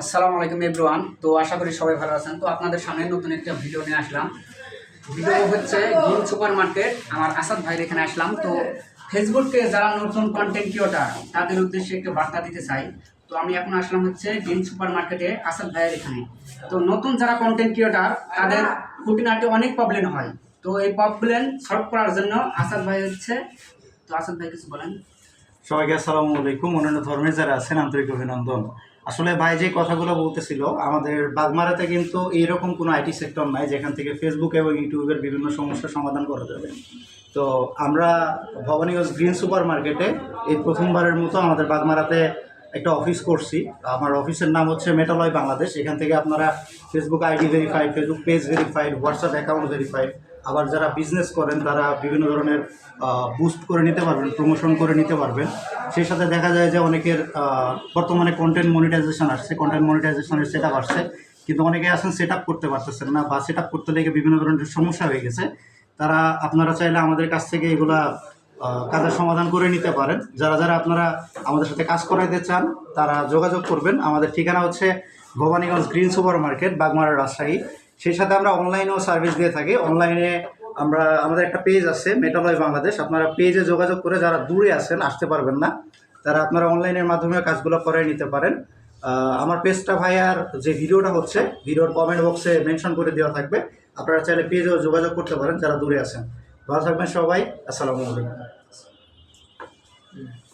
আসসালামু আলাইকুম এভরিওয়ান। তো আশা করি সবাই ভালো আছেন। তো আপনাদের সামনে নতুন একটা ভিডিও নিয়ে আসলাম। ভিডিও হচ্ছে গ্রিন সুপার মার্কেট। আমার আসাদ ভাইয়ের এখানে আসলাম। তো ফেসবুকে যারা নতুন কন্টেন্ট ক্রিয়েটর তাদের উদ্দেশ্যে একটু বার্তা দিতে চাই। তো আমি এখন আসলাম হচ্ছে গ্রিন সুপার মার্কেটে আসাদ ভাইয়ের এখানে। তো নতুন যারা কন্টেন্ট ক্রিয়েটর তাদের খুঁটিনাটি অনেক প্রবলেম হয়। তো এই প্রবলেম সলভ করার জন্য আসাদ ভাই হচ্ছে। তো আসাদ ভাই কিছু বলেন। সবাইকে আসসালামু আলাইকুম। অন্যান্য ধর্মের যারা আছেন আন্তরিক অভিনন্দন। আসলে ভাই যে কথাগুলো বলতেছিল, আমাদের বাগমারাতে কিন্তু এইরকম কোনো আইটি সেক্টর নাই যেখান থেকে ফেসবুক এবং ইউটিউবের বিভিন্ন সমস্যার সমাধান করা যাবে। তো আমরা ভবানীগঞ্জ গ্রিন সুপার মার্কেটে এই প্রথমবারের মতো আমাদের বাগমারাতে একটা অফিস করছি। আমার অফিসের নাম হচ্ছে মেটালয় বাংলাদেশ। এখান থেকে আপনারা Facebook ID verified, Facebook page verified, WhatsApp account verified, আবার যারা বিজনেস করেন তারা বিভিন্ন ধরনের বুস্ট করে নিতে পারবেন, প্রমোশন করে নিতে পারবেন। সেই সাথে দেখা যায় যে অনেকের বর্তমানে কন্টেন্ট মনিটাইজেশন আসছে, কন্টেন্ট মনিটাইজেশনের সেট আপ আসছে, কিন্তু অনেকে আছেন সেট আপ করতে পারতেছেন না, বা সেট আপ করতে লেগে বিভিন্ন ধরনের সমস্যা হয়ে গেছে। তারা আপনারা চাইলে আমাদের কাছ থেকে এগুলা কাজের সমাধান করে নিতে পারেন। যারা যারা আপনারা আমাদের সাথে কাজ করাইতে চান তারা যোগাযোগ করবেন। আমাদের ঠিকানা হচ্ছে Bhabaniganj green super market, Bagmara, Rajshahi. সেই সাথে আমরা অনলাইনেও সার্ভিস দিয়ে থাকি। অনলাইনে আমাদের একটা পেজ আছে মেটালয় বাংলাদেশ। আপনারা পেজে যোগাযোগ করে যারা দূরে আছেন, আসতে পারবেন না, তারা আপনারা অনলাইনের মাধ্যমে কাজগুলো করে নিতে পারেন। আমার পেজটা ভাইয়ার যে ভিডিওটা হচ্ছে, ভিডিওর কমেন্ট বক্সে মেনশন করে দেওয়া থাকবে। আপনারা চাইলে পেজেও যোগাযোগ করতে পারেন যারা দূরে আছেন। ভালো থাকবেন সবাই। আসসালামু আলাইকুম।